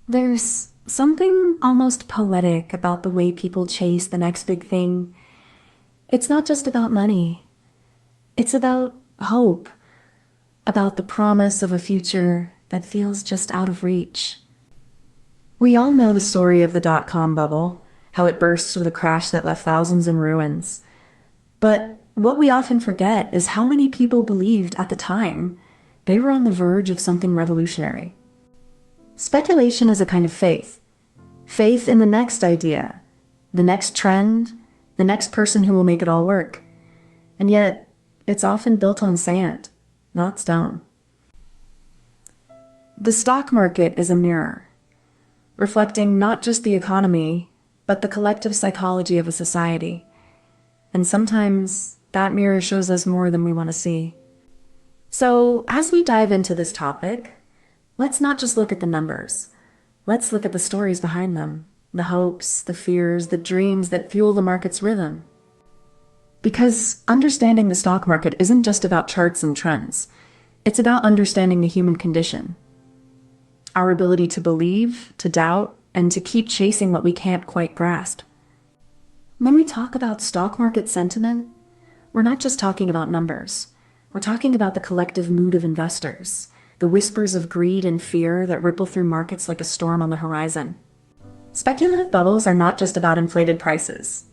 There's something almost poetic about the way people chase the next big thing. It's not just about money. It's about hope, about the promise of a future that feels just out of reach. We all know the story of the dot-com bubble, how it burst with a crash that left thousands in ruins. But what we often forget is how many people believed at the time they were on the verge of something revolutionary. Speculation is a kind of faith. Faith in the next idea, the next trend, the next person who will make it all work. And yet, it's often built on sand, not stone. The stock market is a mirror, reflecting not just the economy, but the collective psychology of a society. And sometimes that mirror shows us more than we want to see. So, as we dive into this topic, let's not just look at the numbers. Let's look at the stories behind them, the hopes, the fears, the dreams that fuel the market's rhythm. Because understanding the stock market isn't just about charts and trends. It's about understanding the human condition. Our ability to believe, to doubt, and to keep chasing what we can't quite grasp. When we talk about stock market sentiment, we're not just talking about numbers. We're talking about the collective mood of investors, the whispers of greed and fear that ripple through markets like a storm on the horizon. Speculative bubbles are not just about inflated prices.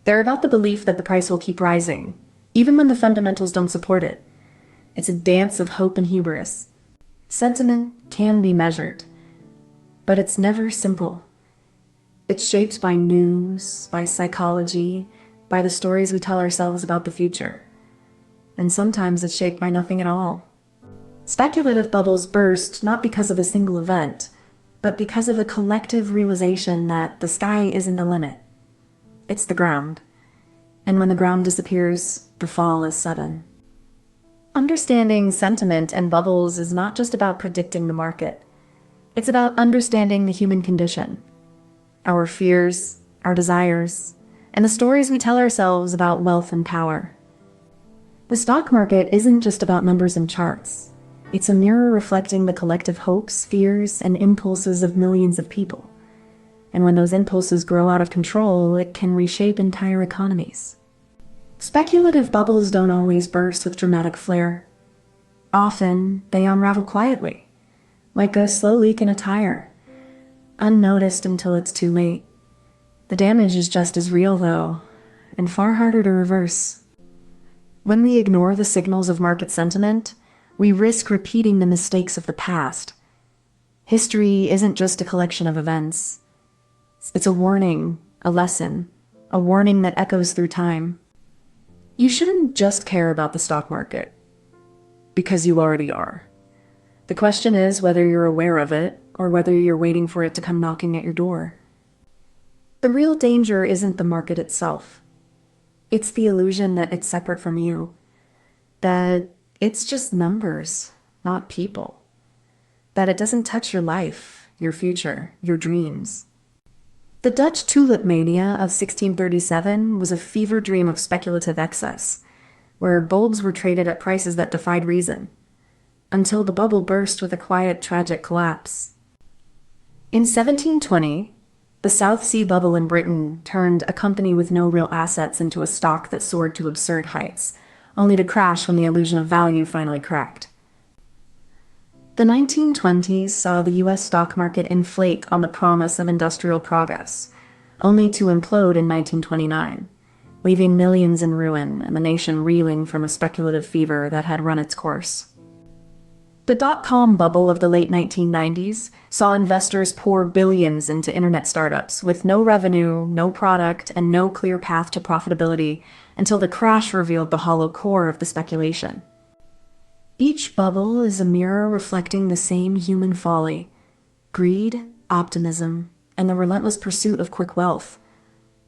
They're about the belief that the price will keep rising, even when the fundamentals don't support it. It's a dance of hope and hubris. Sentiment can be measured, but it's never simple. It's shaped by news, by psychology, by the stories we tell ourselves about the future. And sometimes it's shaped by nothing at all. Speculative bubbles burst not because of a single event, but because of a collective realization that the sky isn't the limit. It's the ground. And when the ground disappears, the fall is sudden. Understanding sentiment and bubbles is not just about predicting the market. It's about understanding the human condition, our fears, our desires, and the stories we tell ourselves about wealth and power. The stock market isn't just about numbers and charts. It's a mirror reflecting the collective hopes, fears, and impulses of millions of people. And when those impulses grow out of control, it can reshape entire economies. Speculative bubbles don't always burst with dramatic flair. Often, they unravel quietly, like a slow leak in a tire, unnoticed until it's too late. The damage is just as real, though, and far harder to reverse. When we ignore the signals of market sentiment, we risk repeating the mistakes of the past. History isn't just a collection of events. It's a warning, a lesson, a warning that echoes through time. You shouldn't just care about the stock market, because you already are. The question is whether you're aware of it, or whether you're waiting for it to come knocking at your door. The real danger isn't the market itself. It's the illusion that it's separate from you, that it's just numbers, not people, that it doesn't touch your life, your future, your dreams. The Dutch tulip mania of 1637 was a fever dream of speculative excess, where bulbs were traded at prices that defied reason, until the bubble burst with a quiet, tragic collapse. In 1720, the South Sea bubble in Britain turned a company with no real assets into a stock that soared to absurd heights, only to crash when the illusion of value finally cracked. The 1920s saw the U.S. stock market inflate on the promise of industrial progress, only to implode in 1929, leaving millions in ruin and the nation reeling from a speculative fever that had run its course. The dot-com bubble of the late 1990s saw investors pour billions into internet startups with no revenue, no product, and no clear path to profitability until the crash revealed the hollow core of the speculation. Each bubble is a mirror reflecting the same human folly: greed, optimism, and the relentless pursuit of quick wealth,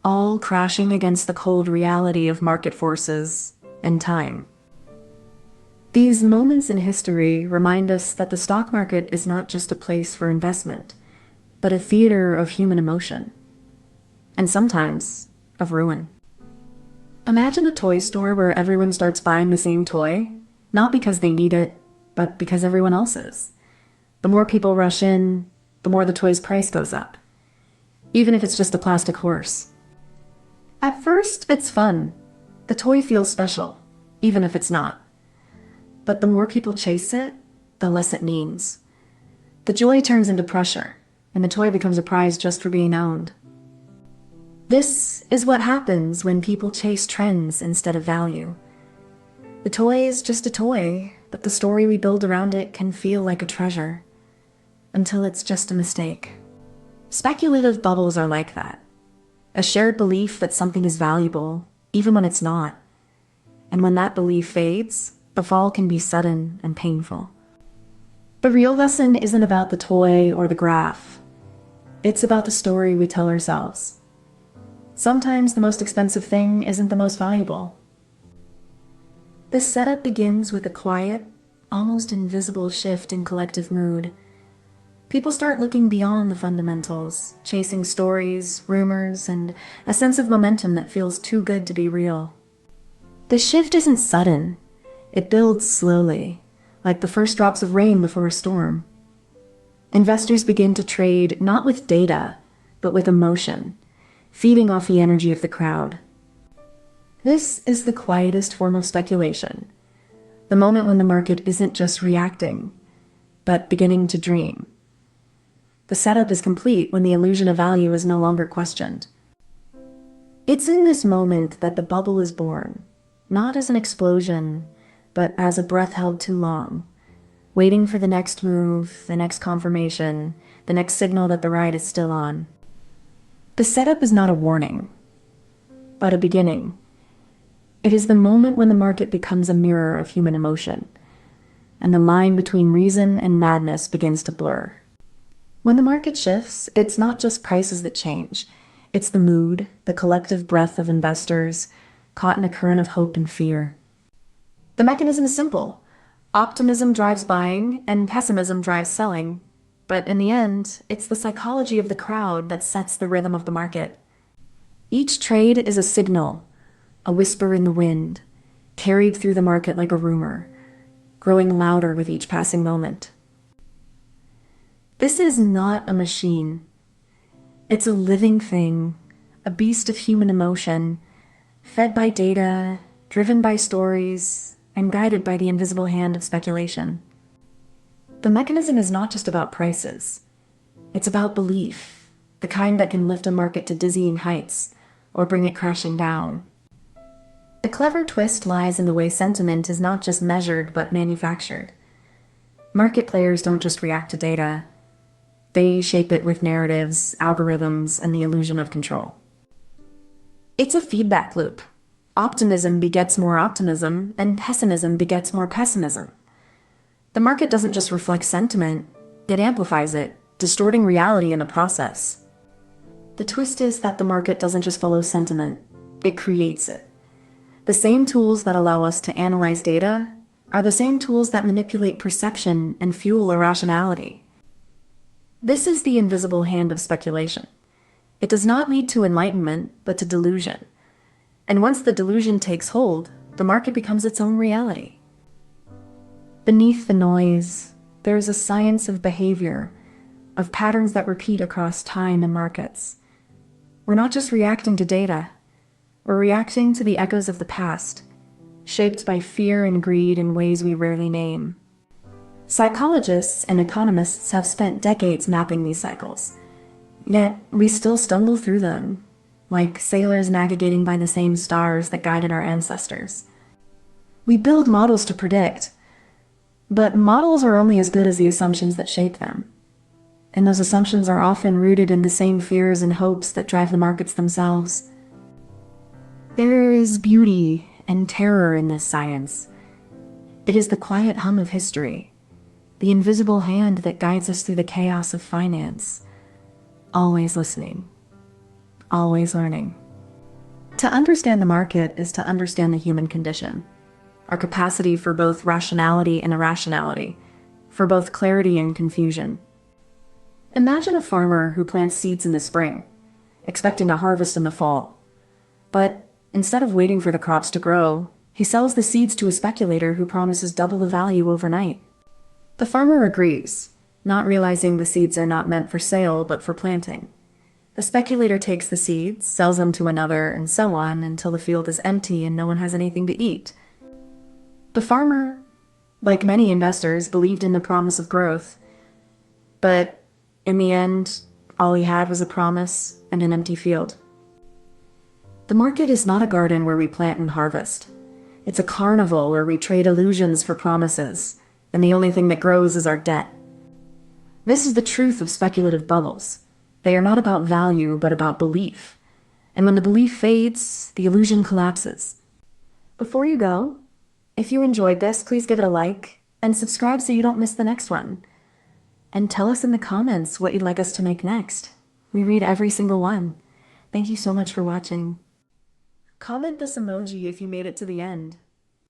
all crashing against the cold reality of market forces and time. These moments in history remind us that the stock market is not just a place for investment, but a theater of human emotion, and sometimes of ruin. Imagine a toy store where everyone starts buying the same toy, not because they need it, but because everyone else is. The more people rush in, the more the toy's price goes up, even if it's just a plastic horse. At first, it's fun. The toy feels special, even if it's not. But the more people chase it, the less it means. The joy turns into pressure, and the toy becomes a prize just for being owned. This is what happens when people chase trends instead of value. The toy is just a toy, but the story we build around it can feel like a treasure, until it's just a mistake. Speculative bubbles are like that. A shared belief that something is valuable, even when it's not. And when that belief fades, the fall can be sudden and painful. The real lesson isn't about the toy or the graph. It's about the story we tell ourselves. Sometimes the most expensive thing isn't the most valuable. This setup begins with a quiet, almost invisible shift in collective mood. People start looking beyond the fundamentals, chasing stories, rumors, and a sense of momentum that feels too good to be real. The shift isn't sudden. It builds slowly, like the first drops of rain before a storm. Investors begin to trade not with data, but with emotion, feeding off the energy of the crowd. This is the quietest form of speculation, the moment when the market isn't just reacting, but beginning to dream. The setup is complete when the illusion of value is no longer questioned. It's in this moment that the bubble is born, not as an explosion, but as a breath held too long, waiting for the next move, the next confirmation, the next signal that the ride is still on. The setup is not a warning, but a beginning. It is the moment when the market becomes a mirror of human emotion, and the line between reason and madness begins to blur. When the market shifts, it's not just prices that change. It's the mood, the collective breath of investors, caught in a current of hope and fear. The mechanism is simple. Optimism drives buying, and pessimism drives selling. But in the end, it's the psychology of the crowd that sets the rhythm of the market. Each trade is a signal, a whisper in the wind, carried through the market like a rumor, growing louder with each passing moment. This is not a machine. It's a living thing, a beast of human emotion, fed by data, driven by stories, and guided by the invisible hand of speculation. The mechanism is not just about prices. It's about belief, the kind that can lift a market to dizzying heights or bring it crashing down. The clever twist lies in the way sentiment is not just measured but manufactured. Market players don't just react to data. They shape it with narratives, algorithms, and the illusion of control. It's a feedback loop. Optimism begets more optimism, and pessimism begets more pessimism. The market doesn't just reflect sentiment, it amplifies it, distorting reality in the process. The twist is that the market doesn't just follow sentiment, it creates it. The same tools that allow us to analyze data are the same tools that manipulate perception and fuel irrationality. This is the invisible hand of speculation. It does not lead to enlightenment, but to delusion. And once the delusion takes hold, the market becomes its own reality. Beneath the noise, there is a science of behavior, of patterns that repeat across time and markets. We're not just reacting to data. We're reacting to the echoes of the past, shaped by fear and greed in ways we rarely name. Psychologists and economists have spent decades mapping these cycles, yet we still stumble through them, like sailors navigating by the same stars that guided our ancestors. We build models to predict, but models are only as good as the assumptions that shape them. And those assumptions are often rooted in the same fears and hopes that drive the markets themselves. There is beauty and terror in this science. It is the quiet hum of history, the invisible hand that guides us through the chaos of finance. Always listening, always learning. To understand the market is to understand the human condition, our capacity for both rationality and irrationality, for both clarity and confusion. Imagine a farmer who plants seeds in the spring, expecting a harvest in the fall. But instead of waiting for the crops to grow, he sells the seeds to a speculator who promises double the value overnight. The farmer agrees, not realizing the seeds are not meant for sale but for planting. The speculator takes the seeds, sells them to another, and so on until the field is empty and no one has anything to eat. The farmer, like many investors, believed in the promise of growth, but in the end, all he had was a promise and an empty field. The market is not a garden where we plant and harvest. It's a carnival where we trade illusions for promises, and the only thing that grows is our debt. This is the truth of speculative bubbles. They are not about value, but about belief. And when the belief fades, the illusion collapses. Before you go, if you enjoyed this, please give it a like and subscribe so you don't miss the next one. And tell us in the comments what you'd like us to make next. We read every single one. Thank you so much for watching. Comment this emoji if you made it to the end.